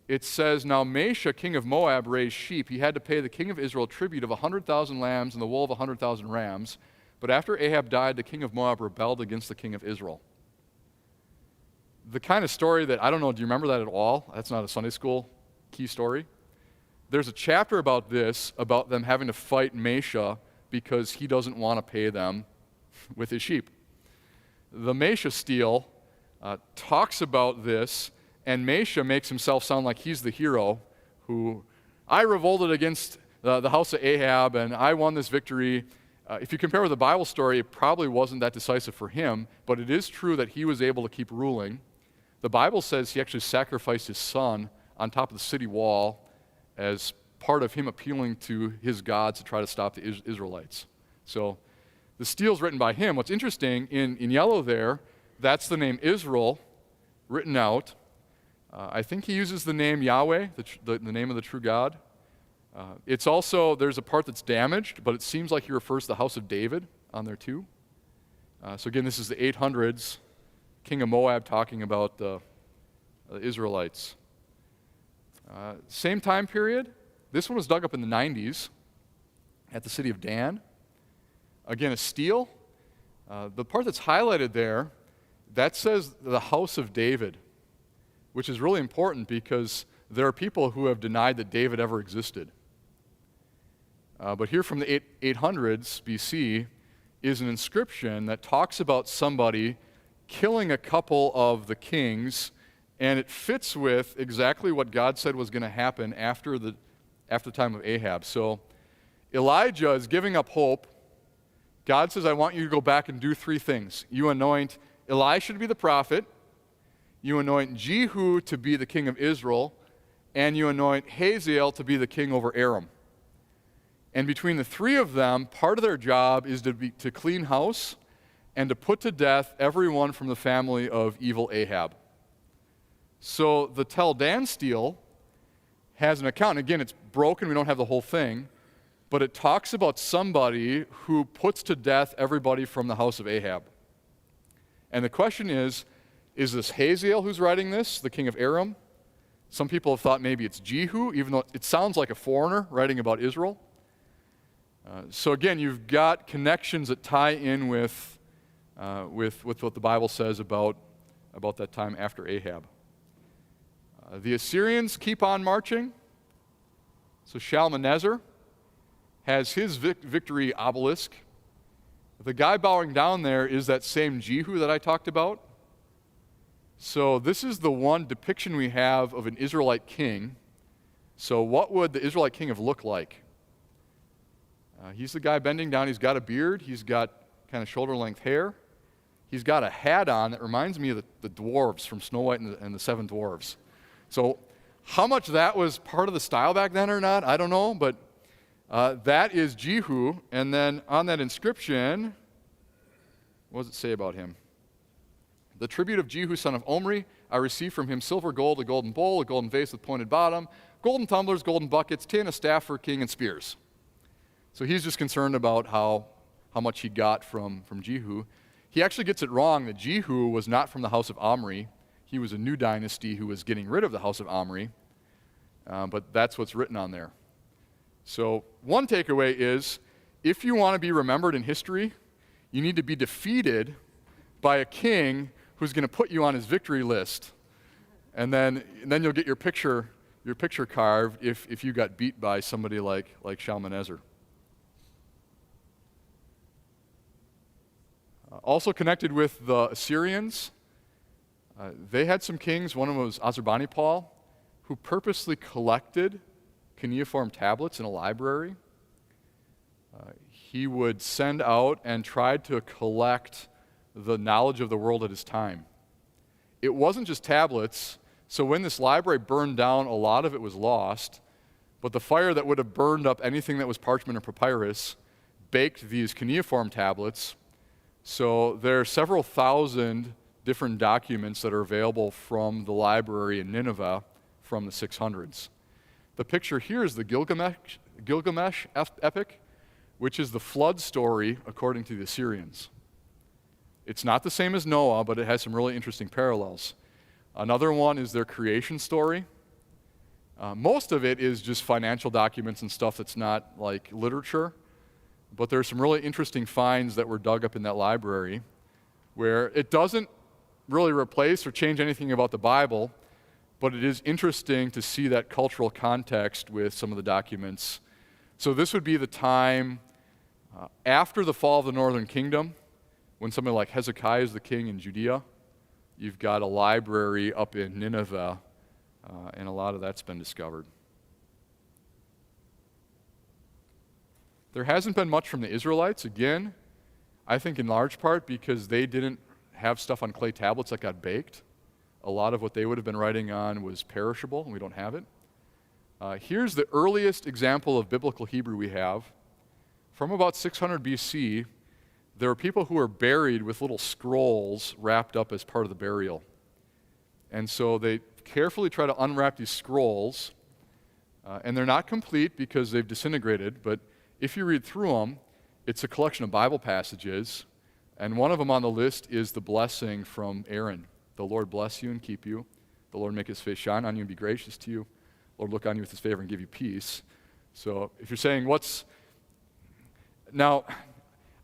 it says, "Now Mesha, king of Moab, raised sheep. He had to pay the king of Israel tribute of 100,000 lambs and the wool of 100,000 rams. But after Ahab died, the king of Moab rebelled against the king of Israel." The kind of story that, I don't know, do you remember that at all? That's not a Sunday school key story. There's a chapter about this, about them having to fight Mesha because he doesn't want to pay them with his sheep. The Mesha stele talks about this, and Mesha makes himself sound like he's the hero who, I revolted against the house of Ahab, and I won this victory. If you compare with the Bible story, it probably wasn't that decisive for him, but it is true that he was able to keep ruling. The Bible says he actually sacrificed his son on top of the city wall as part of him appealing to his gods to try to stop the Israelites. So the stele's written by him. What's interesting, in yellow there, that's the name Israel written out. I think he uses the name Yahweh, the name of the true God. It's also, there's a part that's damaged, but it seems like he refers to the house of David on there too. So again, this is the 800s, king of Moab talking about the Israelites. Same time period. This one was dug up in the 90s at the city of Dan. Again, a stele. The part that's highlighted there, that says the house of David, which is really important because there are people who have denied that David ever existed. But here from the 800s BC is an inscription that talks about somebody killing a couple of the kings, and it fits with exactly what God said was going to happen after the time of Ahab. So Elijah is giving up hope. God says, I want you to go back and do three things. You anoint Elisha to be the prophet, you anoint Jehu to be the king of Israel, and you anoint Hazael to be the king over Aram. And between the three of them, part of their job is to clean house and to put to death everyone from the family of evil Ahab. So the Tel Dan stele has an account. Again, it's broken, we don't have the whole thing, but it talks about somebody who puts to death everybody from the house of Ahab. And the question is this Hazael who's writing this, the king of Aram? Some people have thought maybe it's Jehu, even though it sounds like a foreigner writing about Israel. So again, you've got connections that tie in with what the Bible says about that time after Ahab. The Assyrians keep on marching. So Shalmaneser has his victory obelisk. The guy bowing down there is that same Jehu that I talked about. So this is the one depiction we have of an Israelite king. So what would the Israelite king have looked like? He's the guy bending down. He's got a beard. He's got kind of shoulder-length hair. He's got a hat on that reminds me of the dwarves from Snow White and the Seven Dwarves. So how much that was part of the style back then or not, I don't know, but that is Jehu. And then on that inscription, what does it say about him? The tribute of Jehu, son of Omri, I received from him silver, gold, a golden bowl, a golden vase with pointed bottom, golden tumblers, golden buckets, tin, a staff for a king, and spears. So he's just concerned about how much he got from Jehu. He actually gets it wrong that Jehu was not from the house of Omri. He was a new dynasty who was getting rid of the house of Omri. But that's what's written on there. So one takeaway is, if you want to be remembered in history, you need to be defeated by a king who's going to put you on his victory list. And then you'll get your picture carved if you got beat by somebody like Shalmaneser. Also connected with the Assyrians, they had some kings. One of them was Ashurbanipal, who purposely collected cuneiform tablets in a library. He would send out and try to collect the knowledge of the world at his time. It wasn't just tablets, so when this library burned down, a lot of it was lost, but the fire that would have burned up anything that was parchment or papyrus baked these cuneiform tablets. So there are several thousand different documents that are available from the library in Nineveh from the 600s. The picture here is the Gilgamesh epic, which is the flood story according to the Assyrians. It's not the same as Noah, but it has some really interesting parallels. Another one is their creation story. Most of it is just financial documents and stuff that's not like literature, but there's some really interesting finds that were dug up in that library where it doesn't really replace or change anything about the Bible, but it is interesting to see that cultural context with some of the documents. So this would be the time after the fall of the northern kingdom, when somebody like Hezekiah is the king in Judea. You've got a library up in Nineveh, and a lot of that's been discovered. There hasn't been much from the Israelites, again, I think in large part because they didn't have stuff on clay tablets that got baked. A lot of what they would have been writing on was perishable, and we don't have it. Here's the earliest example of biblical Hebrew we have. From about 600 BC, there were people who were buried with little scrolls wrapped up as part of the burial. And so they carefully try to unwrap these scrolls, and they're not complete because they've disintegrated, but if you read through them, it's a collection of Bible passages, and one of them on the list is the blessing from Aaron. The Lord bless you and keep you. The Lord make his face shine on you and be gracious to you. Lord look on you with his favor and give you peace. So if you're saying now,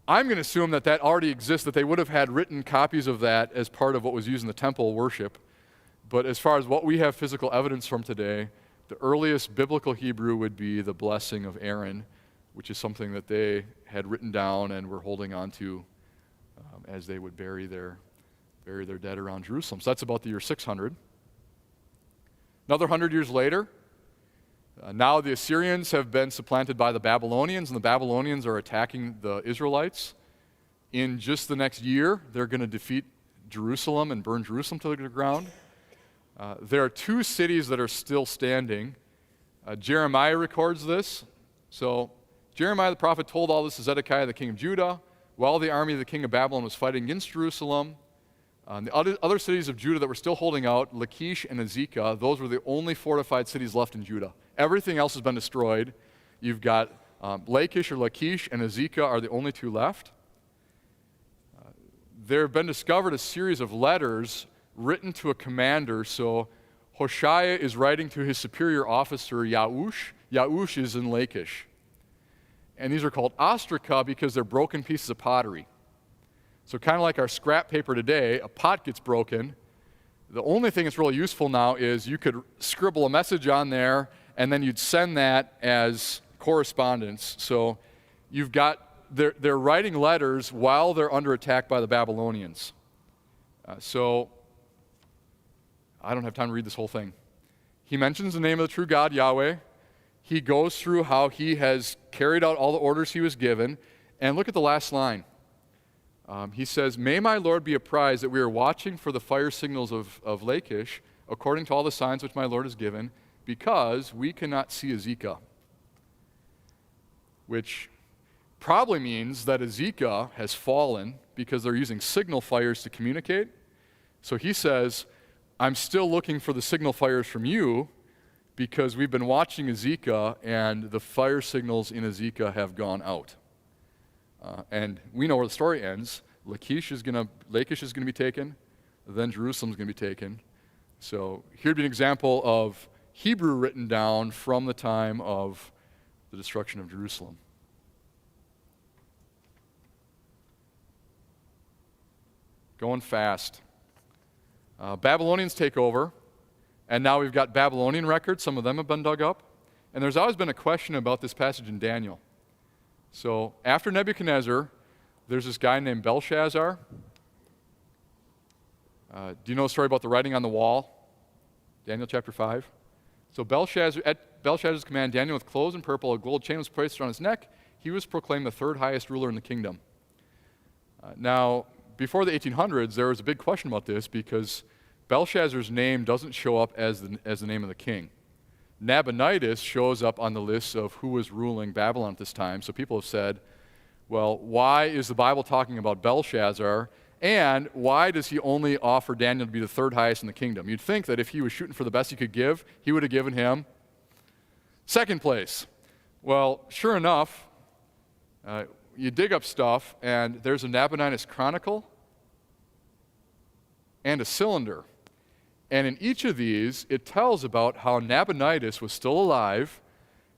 I'm going to assume that already exists, that they would have had written copies of that as part of what was used in the temple worship. But as far as what we have physical evidence from today, the earliest biblical Hebrew would be the blessing of Aaron, which is something that they had written down and were holding on to as they would bury their dead around Jerusalem. So that's about the year 600. Another 100 years later, now the Assyrians have been supplanted by the Babylonians, and the Babylonians are attacking the Israelites. In just the next year, they're going to defeat Jerusalem and burn Jerusalem to the ground. There are two cities that are still standing. Jeremiah records this. So Jeremiah the prophet told all this to Zedekiah, the king of Judah, while the army of the king of Babylon was fighting against Jerusalem. The other cities of Judah that were still holding out, Lachish and Azekah, those were the only fortified cities left in Judah. Everything else has been destroyed. You've got Lachish or Lachish and Azekah are the only two left. There have been discovered a series of letters written to a commander. So Hoshea is writing to his superior officer, Yaush. Yaush is in Lachish. And these are called ostraca because they're broken pieces of pottery. So kind of like our scrap paper today, a pot gets broken. The only thing that's really useful now is you could scribble a message on there, and then you'd send that as correspondence. So you've got, they're writing letters while they're under attack by the Babylonians. So I don't have time to read this whole thing. He mentions the name of the true God, Yahweh. He goes through how he has carried out all the orders he was given. And look at the last line. He says, "May my Lord be apprised that we are watching for the fire signals of Lachish, according to all the signs which my Lord has given, because we cannot see Azekah." Which probably means that Azekah has fallen because they're using signal fires to communicate. So he says, I'm still looking for the signal fires from you because we've been watching Azekah and the fire signals in Azekah have gone out. And we know where the story ends. Lachish is going to be taken, then Jerusalem's going to be taken. So here'd be an example of Hebrew written down from the time of the destruction of Jerusalem. Going fast. Babylonians take over, and now we've got Babylonian records. Some of them have been dug up. And there's always been a question about this passage in Daniel. So after Nebuchadnezzar, there's this guy named Belshazzar. Do you know the story about the writing on the wall? Daniel chapter 5. So Belshazzar, at Belshazzar's command, Daniel with clothes in purple, a gold chain was placed around his neck. He was proclaimed the third highest ruler in the kingdom. Now, before the 1800s, there was a big question about this because Belshazzar's name doesn't show up as the name of the king. Nabonidus shows up on the list of who was ruling Babylon at this time. So people have said, well, why is the Bible talking about Belshazzar? And why does he only offer Daniel to be the third highest in the kingdom? You'd think that if he was shooting for the best he could give, he would have given him second place. Well, sure enough, you dig up stuff, and there's a Nabonidus chronicle and a cylinder. And in each of these, it tells about how Nabonidus was still alive,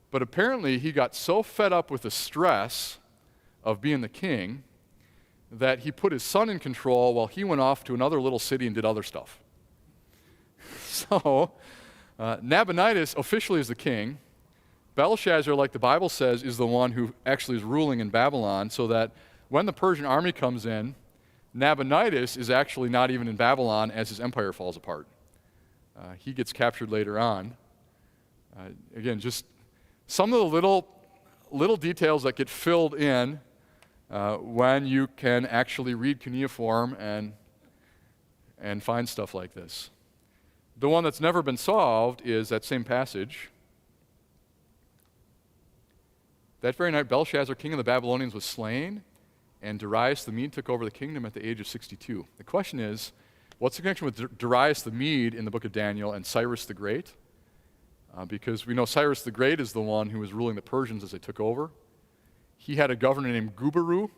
but apparently he got so fed up with the stress of being the king that he put his son in control while he went off to another little city and did other stuff. So, Nabonidus officially is the king. Belshazzar, like the Bible says, is the one who actually is ruling in Babylon, so that when the Persian army comes in, Nabonidus is actually not even in Babylon as his empire falls apart. He gets captured later on. Again, just some of the little details that get filled in when you can actually read cuneiform and find stuff like this. The one that's never been solved is that same passage. That very night, Belshazzar, king of the Babylonians, was slain, and Darius the Mede took over the kingdom at the age of 62. The question is, what's the connection with Darius the Mede in the book of Daniel and Cyrus the Great? Because we know Cyrus the Great is the one who was ruling the Persians as they took over. He had a governor named Gubaru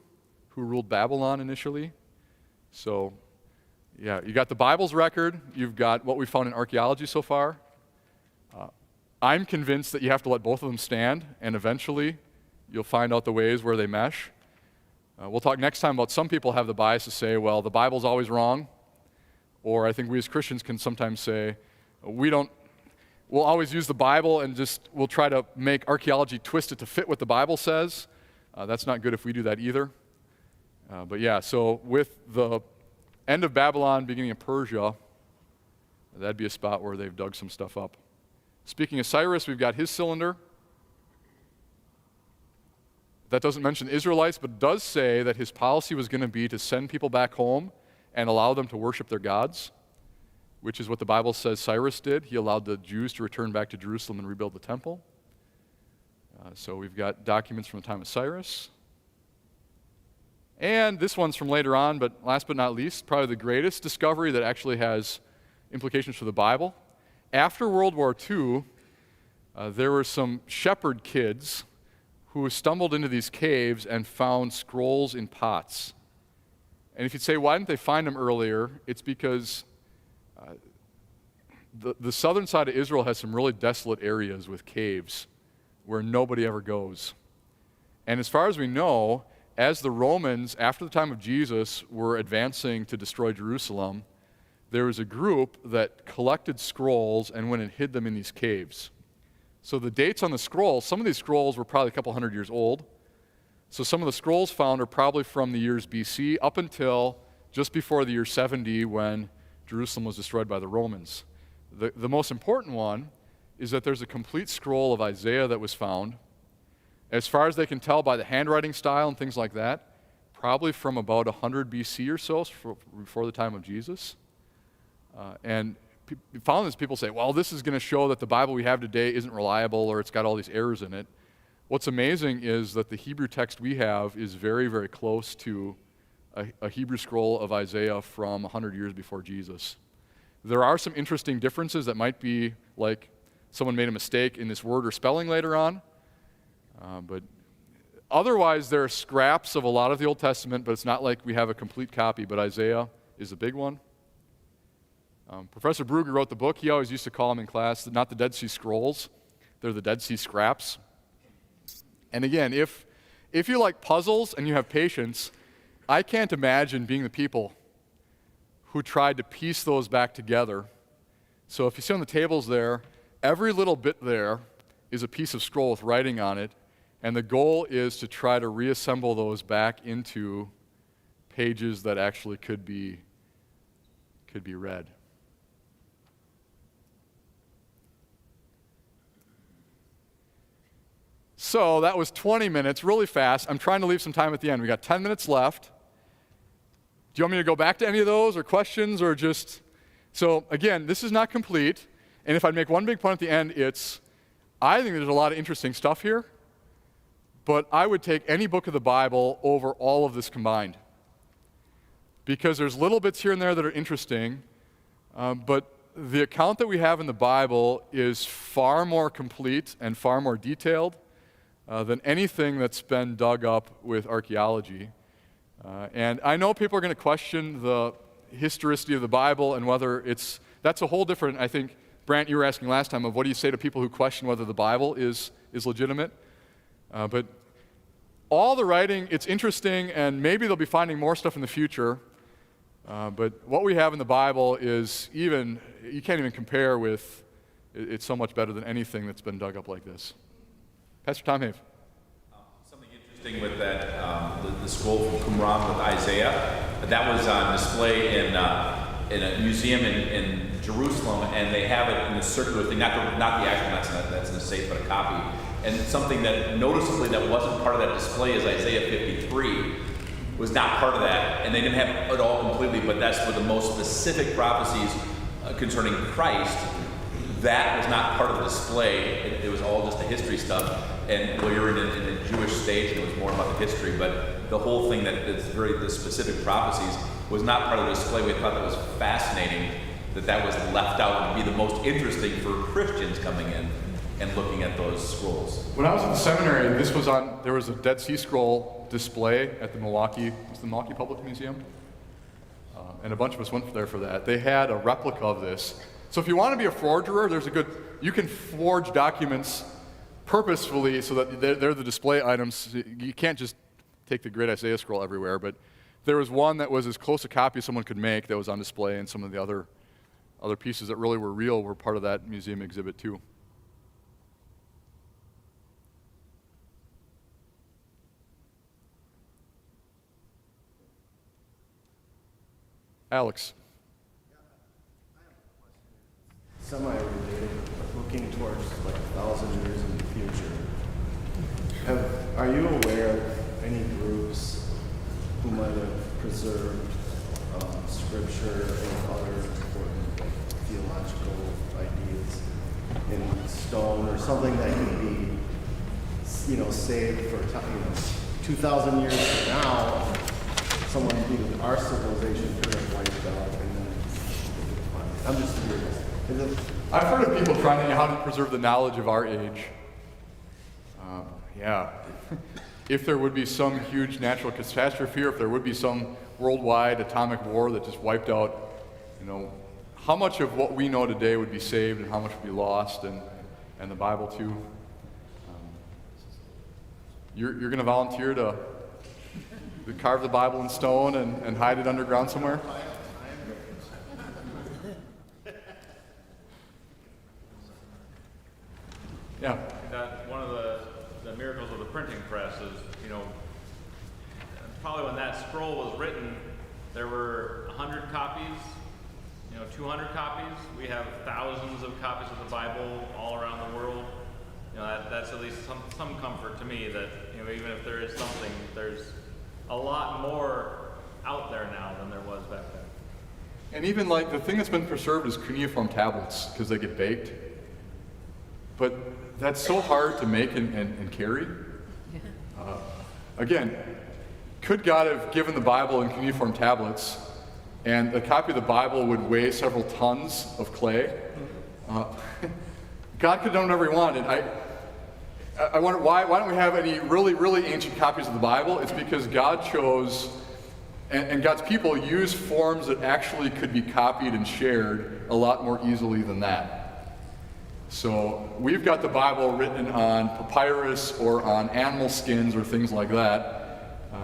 who ruled Babylon initially. So, yeah, you got the Bible's record. You've got what we found in archaeology so far. I'm convinced that you have to let both of them stand, and eventually you'll find out the ways where they mesh. We'll talk next time about some people have the bias to say, well, the Bible's always wrong. Or I think we as Christians can sometimes say, we'll always use the Bible and we'll try to make archaeology twist it to fit what the Bible says. That's not good if we do that either. But yeah, so with the end of Babylon, beginning of Persia, that'd be a spot where they've dug some stuff up. Speaking of Cyrus, we've got his cylinder. That doesn't mention the Israelites, but it does say that his policy was going to be to send people back home and allow them to worship their gods, which is what the Bible says Cyrus did. He allowed the Jews to return back to Jerusalem and rebuild the temple. So we've got documents from the time of Cyrus. And this one's from later on, but last but not least, probably the greatest discovery that actually has implications for the Bible. After World War II, there were some shepherd kids who stumbled into these caves and found scrolls in pots. And if you'd say, why didn't they find them earlier? It's because the southern side of Israel has some really desolate areas with caves where nobody ever goes. And as far as we know, as the Romans, after the time of Jesus, were advancing to destroy Jerusalem, there was a group that collected scrolls and went and hid them in these caves. So the dates on the scrolls, some of these scrolls were probably a couple hundred years old. So some of the scrolls found are probably from the years BC up until just before the year 70 when Jerusalem was destroyed by the Romans. The most important one is that there's a complete scroll of Isaiah that was found. As far as they can tell by the handwriting style and things like that, probably from about 100 BC or so, before the time of Jesus. And following this, people say, well, this is going to show that the Bible we have today isn't reliable or it's got all these errors in it. What's amazing is that the Hebrew text we have is very, very close to a Hebrew scroll of Isaiah from 100 years before Jesus. There are some interesting differences that might be like someone made a mistake in this word or spelling later on. But otherwise, there are scraps of a lot of the Old Testament, but it's not like we have a complete copy, but Isaiah is a big one. Professor Brugger wrote the book. He always used to call them in class, not the Dead Sea Scrolls, they're the Dead Sea Scraps. And again, if you like puzzles and you have patience, I can't imagine being the people who tried to piece those back together. So if you see on the tables there, every little bit there is a piece of scroll with writing on it, and the goal is to try to reassemble those back into pages that actually could be read. So that was 20 minutes, really fast. I'm trying to leave some time at the end. We got 10 minutes left. Do you want me to go back to any of those or questions or just... So again, this is not complete. And if I'd make one big point at the end, I think there's a lot of interesting stuff here, but I would take any book of the Bible over all of this combined. Because there's little bits here and there that are interesting, but the account that we have in the Bible is far more complete and far more detailed than anything that's been dug up with archaeology. And I know people are going to question the historicity of the Bible and whether that's a whole different, I think, Brant, you were asking last time, of what do you say to people who question whether the Bible is legitimate? But all the writing, it's interesting, and maybe they'll be finding more stuff in the future. But what we have in the Bible is you can't even compare with, it's so much better than anything that's been dug up like this. Pastor Tom Have. Something interesting with that, the scroll from Qumran with Isaiah, that was on display in a museum in Jerusalem, and they have it in a circular thing, not the actual, that's in a safe, but a copy. And something that noticeably that wasn't part of that display is Isaiah 53 was not part of that, and they didn't have it all completely, but that's for the most specific prophecies concerning Christ. That was not part of the display. It was all just the history stuff. And well, you're in a Jewish stage, and it was more about the history. But the whole thing the specific prophecies was not part of the display. We thought that was fascinating that was left out and be the most interesting for Christians coming in and looking at those scrolls. When I was in the seminary, there was a Dead Sea Scroll display at the Milwaukee Public Museum. And a bunch of us went there for that. They had a replica of this. So if you want to be a forgerer, you can forge documents purposefully so that they're the display items. You can't just take the Great Isaiah Scroll everywhere, but there was one that was as close a copy as someone could make that was on display, and some of the other pieces that really were real were part of that museum exhibit too. Alex. Semi-related, but looking towards like 1,000 years in the future. Are you aware of any groups who might have preserved scripture and other important theological ideas in stone or something that can be, saved for 2,000 years from now? Someone, our civilization could have wiped out, and then I'm just curious. I've heard of people trying to how to preserve the knowledge of our age. If there would be some huge natural catastrophe, or if there would be some worldwide atomic war that just wiped out, how much of what we know today would be saved and how much would be lost, and the Bible too. You're going to volunteer to carve the Bible in stone and hide it underground somewhere? Yeah. That one of the miracles of the printing press is, probably when that scroll was written, there were 100 copies, 200 copies. We have thousands of copies of the Bible all around the world. That's at least some comfort to me that, even if there is something, there's a lot more out there now than there was back then. And even like the thing that's been preserved is cuneiform tablets because they get baked. But that's so hard to make and carry. Again, could God have given the Bible in cuneiform tablets, and a copy of the Bible would weigh several tons of clay? God could have done whatever he wanted. I wonder why don't we have any really, really ancient copies of the Bible? It's because God chose, and God's people use forms that actually could be copied and shared a lot more easily than that. So we've got the Bible written on papyrus or on animal skins or things like that.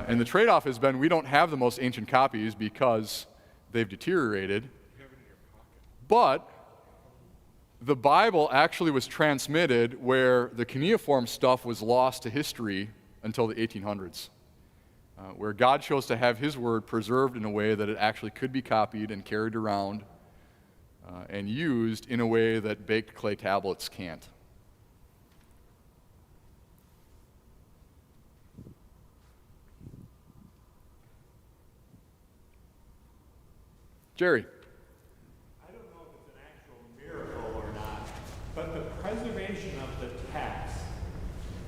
And the trade-off has been we don't have the most ancient copies because they've deteriorated. But the Bible actually was transmitted where the cuneiform stuff was lost to history until the 1800s. where God chose to have His Word preserved in a way that it actually could be copied and carried around and used in a way that baked clay tablets can't. Jerry. I don't know if it's an actual miracle or not, but the preservation of the text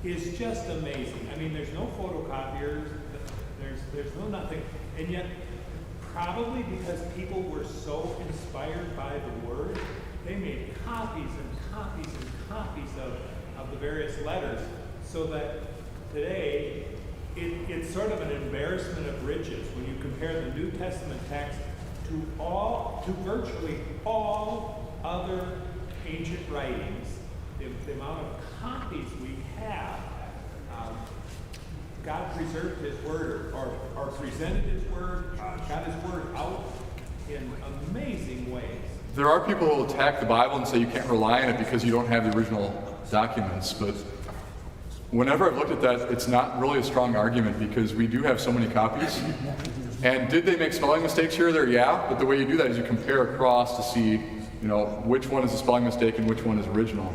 is just amazing. I mean, there's no photocopiers, there's no nothing, and yet probably because people were so inspired by the Word, they made copies and copies and copies of the various letters, so that today it's sort of an embarrassment of riches when you compare the New Testament text to virtually all other ancient writings. The amount of copies we have, God preserved His Word, or presented His Word, got His Word out in amazing ways. There are people who will attack the Bible and say you can't rely on it because you don't have the original documents, but whenever I've looked at that, it's not really a strong argument because we do have so many copies. And did they make spelling mistakes here or there? Yeah, but the way you do that is you compare across to see, which one is a spelling mistake and which one is original.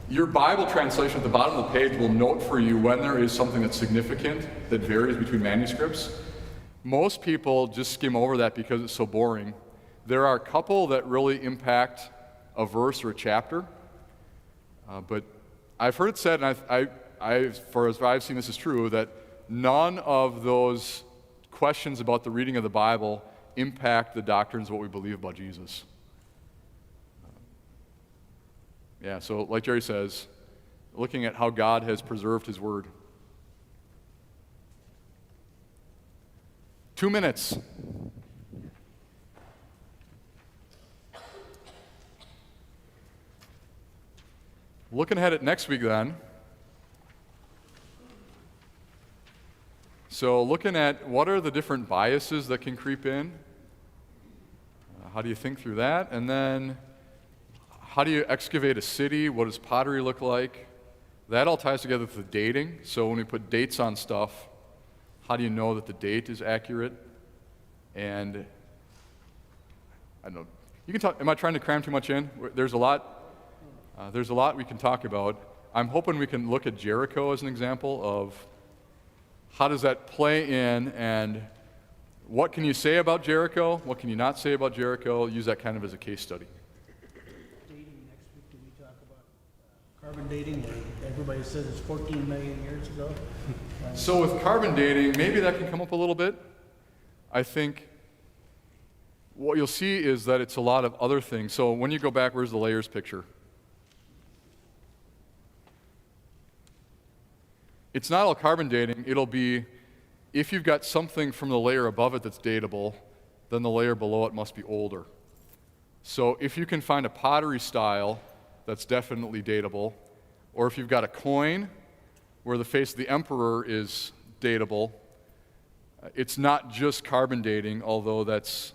Your Bible translation at the bottom of the page will note for you when there is something that's significant that varies between manuscripts. Most people just skim over that because it's so boring. There are a couple that really impact a verse or a chapter, but I've heard it said, and as far as I've seen this is true, that none of those questions about the reading of the Bible impact the doctrines of what we believe about Jesus. So like Jerry says, looking at how God has preserved His Word. 2 minutes. Looking ahead at next week then. So looking at what are the different biases that can creep in. How do you think through that? And then how do you excavate a city? What does pottery look like? That all ties together with the dating. So when we put dates on stuff, how do you know that the date is accurate? And I don't know. You can talk. Am I trying to cram too much in? There's a lot we can talk about. I'm hoping we can look at Jericho as an example of how does that play in, and what can you say about Jericho? What can you not say about Jericho? Use that kind of as a case study. Dating next week, do we talk about carbon dating, where everybody says it's 14 million years ago? So with carbon dating, maybe that can come up a little bit. I think what you'll see is that it's a lot of other things. So when you go back, where's the layers picture? It's not all carbon dating. It'll be, if you've got something from the layer above it that's datable, then the layer below it must be older. So if you can find a pottery style that's definitely datable, or if you've got a coin where the face of the emperor is datable, it's not just carbon dating, although that's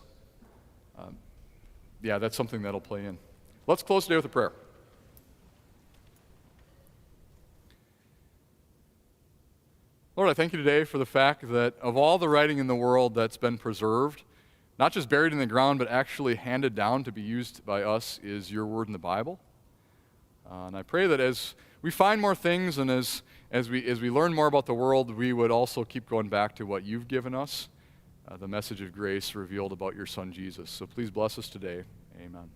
something that'll play in. Let's close today with a prayer. Lord, I thank you today for the fact that of all the writing in the world that's been preserved, not just buried in the ground, but actually handed down to be used by us, is your word in the Bible. And I pray that as we find more things and as we learn more about the world, we would also keep going back to what you've given us, the message of grace revealed about your Son Jesus. So please bless us today. Amen.